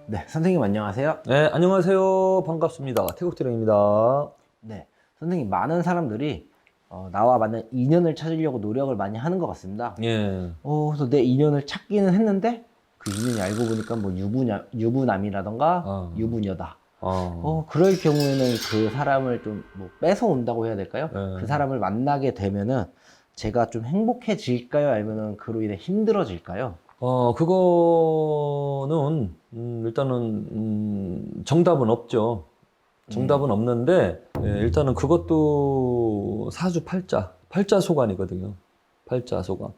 네, 선생님 안녕하세요. 네, 안녕하세요. 반갑습니다. 태국대령입니다. 네, 선생님 많은 사람들이 나와 맞는 인연을 찾으려고 노력을 많이 하는 것 같습니다. 예. 그래서 내 인연을 찾기는 했는데 그 인연이 알고 보니까 뭐 유부남이라던가 아, 유부녀다. 아, 그럴 경우에는 그 사람을 좀 뭐 뺏어온다고 해야 될까요? 예. 그 사람을 만나게 되면은 제가 좀 행복해질까요? 아니면은 그로 인해 힘들어질까요? 그거는, 일단은, 정답은 없죠. 정답은 없는데, 예, 일단은 그것도 사주팔자, 팔자소관이거든요. 팔자소관.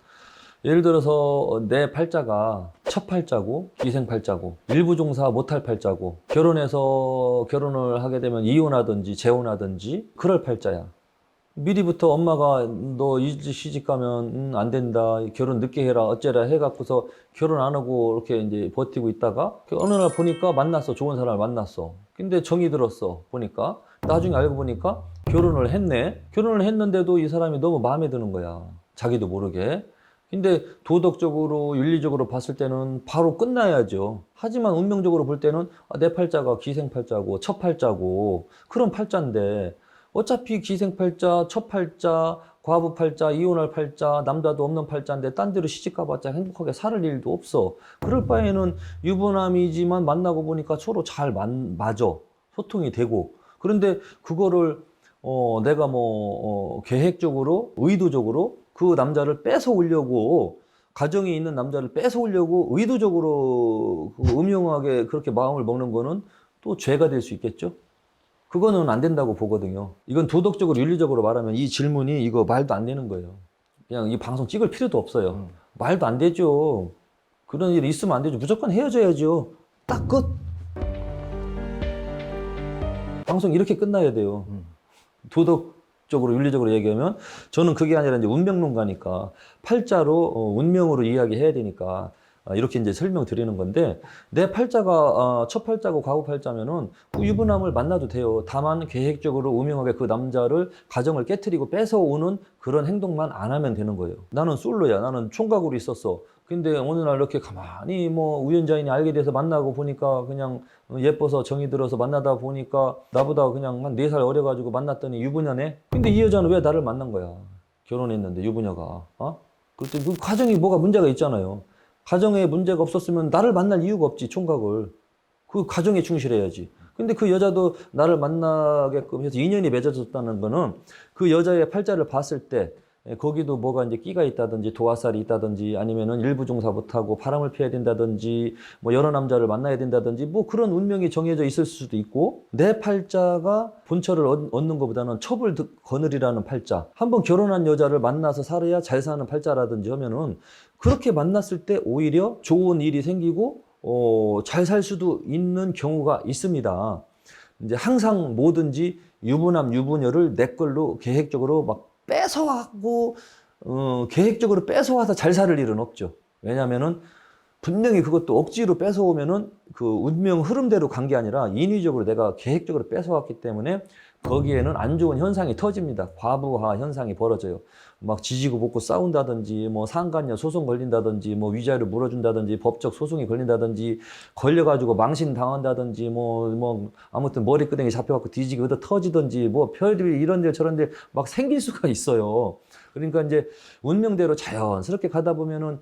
예를 들어서 내 팔자가 첫 팔자고 기생 팔자고 일부 종사 못할 팔자고 결혼해서 결혼을 하게 되면 이혼하든지 재혼하든지 그럴 팔자야. 미리부터 엄마가 너 이제 시집 가면 안 된다, 결혼 늦게 해라 어째라 해갖고서 결혼 안 하고 이렇게 이제 버티고 있다가 어느 날 보니까 만났어. 좋은 사람을 만났어. 근데 정이 들었어. 보니까 나중에 알고 보니까 결혼을 했네. 결혼을 했는데도 이 사람이 너무 마음에 드는 거야. 자기도 모르게. 근데 도덕적으로 윤리적으로 봤을 때는 바로 끝나야죠. 하지만 운명적으로 볼 때는 내 팔자가 기생팔자고 첫 팔자고 그런 팔자인데 어차피 기생팔자, 첫팔자, 과부팔자, 이혼할 팔자, 남자도 없는 팔자인데 딴 데로 시집 가봤자 행복하게 살 일도 없어. 그럴 바에는 유부남이지만 만나고 보니까 서로 잘 맞아. 소통이 되고. 그런데 그거를 내가 계획적으로, 의도적으로 그 남자를 뺏어오려고 가정이 있는 남자를 뺏어오려고 의도적으로 음흉하게 그렇게 마음을 먹는 거는 또 죄가 될 수 있겠죠? 그거는 안 된다고 보거든요. 이건 도덕적으로 윤리적으로 말하면 이 질문이 이거 말도 안 되는 거예요. 그냥 이 방송 찍을 필요도 없어요. 말도 안 되죠. 그런 일이 있으면 안 되죠. 무조건 헤어져야죠. 딱 끝. 방송 이렇게 끝나야 돼요. 도덕적으로 윤리적으로 얘기하면 저는 그게 아니라 이제 운명론가니까 팔자로 운명으로 이야기해야 되니까 이렇게 이제 설명드리는 건데 내 팔자가 첫 팔자고 과거 팔자면은 그 유부남을 만나도 돼요. 다만 계획적으로 우명하게 그 남자를 가정을 깨트리고 뺏어오는 그런 행동만 안 하면 되는 거예요. 나는 솔로야. 나는 총각으로 있었어. 근데 어느 날 이렇게 가만히 뭐 우연자인이 알게 돼서 만나고 보니까 그냥 예뻐서 정이 들어서 만나다 보니까 나보다 그냥 한 4살 어려가지고 만났더니 유부녀네. 근데 이 여자는 왜 나를 만난 거야? 결혼했는데 유부녀가. 그때 그 가정이 뭐가 문제가 있잖아요. 가정에 문제가 없었으면 나를 만날 이유가 없지, 총각을. 그 가정에 충실해야지. 근데 그 여자도 나를 만나게끔 해서 인연이 맺어졌다는 거는 그 여자의 팔자를 봤을 때 거기도 뭐가 이제 끼가 있다든지 도화살이 있다든지 아니면은 일부 종사 못하고 바람을 피해야 된다든지 뭐 여러 남자를 만나야 된다든지 뭐 그런 운명이 정해져 있을 수도 있고 내 팔자가 본처를 얻는 것보다는 첩을 거느리라는 팔자. 한번 결혼한 여자를 만나서 살아야 잘 사는 팔자라든지 하면은 그렇게 만났을 때 오히려 좋은 일이 생기고 잘 살 수도 있는 경우가 있습니다. 이제 항상 뭐든지 유부남, 유부녀를 내 걸로 계획적으로 막 뺏어와고 계획적으로 뺏어와서 잘 살 일은 없죠. 왜냐하면은 분명히 그것도 억지로 뺏어오면은 그 운명 흐름대로 간 게 아니라 인위적으로 내가 계획적으로 뺏어왔기 때문에 거기에는 안 좋은 현상이 터집니다. 과부하 현상이 벌어져요. 막 지지고 볶고 싸운다든지, 뭐 상간녀 소송 걸린다든지, 뭐 위자료 물어준다든지, 법적 소송이 걸린다든지, 걸려가지고 망신 당한다든지, 아무튼 머리끄댕이 잡혀갖고 뒤지고 얻어 터지든지, 뭐 별들이 이런 데 저런 데 막 생길 수가 있어요. 그러니까 이제 운명대로 자연스럽게 가다 보면은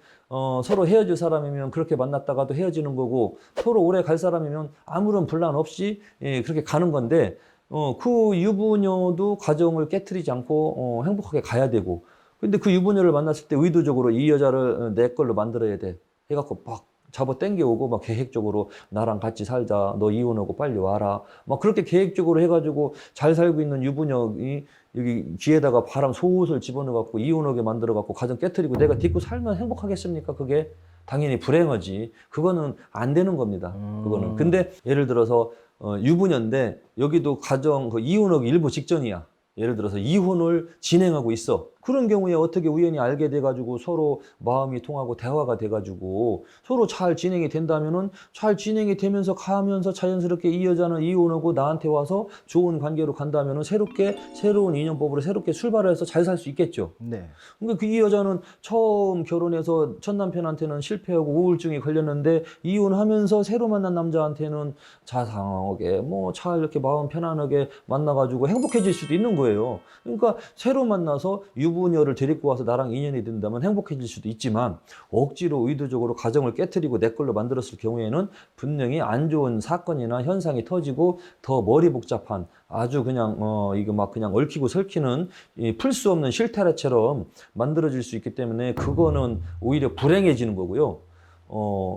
서로 헤어질 사람이면 그렇게 만났다가도 헤어지는 거고 서로 오래 갈 사람이면 아무런 분란 없이 그렇게 가는 건데 그 유부녀도 가정을 깨트리지 않고 행복하게 가야 되고 근데 그 유부녀를 만났을 때 의도적으로 이 여자를 내 걸로 만들어야 돼 해갖고 막 잡아 당겨오고 막 계획적으로 나랑 같이 살자 너 이혼하고 빨리 와라 막 그렇게 계획적으로 해가지고 잘 살고 있는 유부녀이 여기 귀에다가 바람 소옷을 집어넣어갖고 이혼하게 만들어갖고 가정 깨트리고 내가 딛고 살면 행복하겠습니까? 그게 당연히 불행하지. 그거는 안 되는 겁니다. 그거는. 근데 예를 들어서 유부녀인데 여기도 가정 그 이혼하기 일부 직전이야. 예를 들어서 이혼을 진행하고 있어. 그런 경우에 어떻게 우연히 알게 돼가지고 서로 마음이 통하고 대화가 돼가지고 서로 잘 진행이 된다면은 잘 진행이 되면서 가면서 자연스럽게 이 여자는 이혼하고 나한테 와서 좋은 관계로 간다면은 새롭게 새로운 인연법으로 새롭게 출발해서 잘 살 수 있겠죠. 네. 그러니까 그 이 여자는 처음 결혼해서 첫 남편한테는 실패하고 우울증이 걸렸는데 이혼하면서 새로 만난 남자한테는 자상하게 뭐 잘 이렇게 마음 편안하게 만나가지고 행복해질 수도 있는 거예요. 그러니까 새로 만나서 유부녀를 데리고 와서 나랑 인연이 된다면 행복해질 수도 있지만 억지로 의도적으로 가정을 깨트리고 내 걸로 만들었을 경우에는 분명히 안 좋은 사건이나 현상이 터지고 더 머리 복잡한 아주 그냥 이거 막 그냥 얽히고 설키는 풀 수 없는 실타래처럼 만들어질 수 있기 때문에 그거는 오히려 불행해지는 거고요.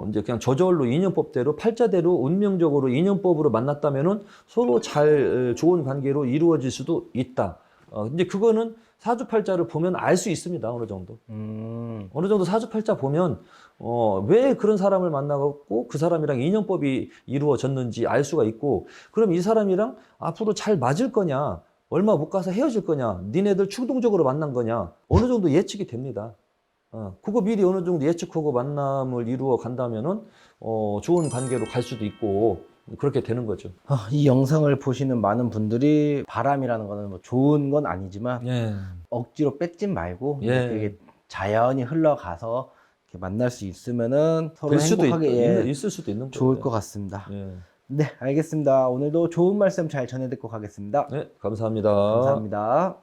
이제 그냥 저절로 인연법대로 팔자대로 운명적으로 인연법으로 만났다면은 서로 잘 좋은 관계로 이루어질 수도 있다. 근데 그거는 사주팔자를 보면 알 수 있습니다. 어느 정도. 어느 정도 사주팔자 보면 왜 그런 사람을 만나고 그 사람이랑 인연법이 이루어졌는지 알 수가 있고, 그럼 이 사람이랑 앞으로 잘 맞을 거냐, 얼마 못 가서 헤어질 거냐, 니네들 충동적으로 만난 거냐, 어느 정도 예측이 됩니다. 그거 미리 어느 정도 예측하고 만남을 이루어 간다면은 좋은 관계로 갈 수도 있고 그렇게 되는 거죠. 이 영상을 보시는 많은 분들이 바람이라는 거는 뭐 좋은 건 아니지만 예. 억지로 뺏진 말고 예. 이렇게 자연히 흘러가서 이렇게 만날 수 있으면은 서로 될 수도 행복하게 있을 수도 있는 좋을 거예요. 것 같습니다. 예. 네, 알겠습니다. 오늘도 좋은 말씀 잘 전해 듣고 가겠습니다. 네, 감사합니다. 감사합니다.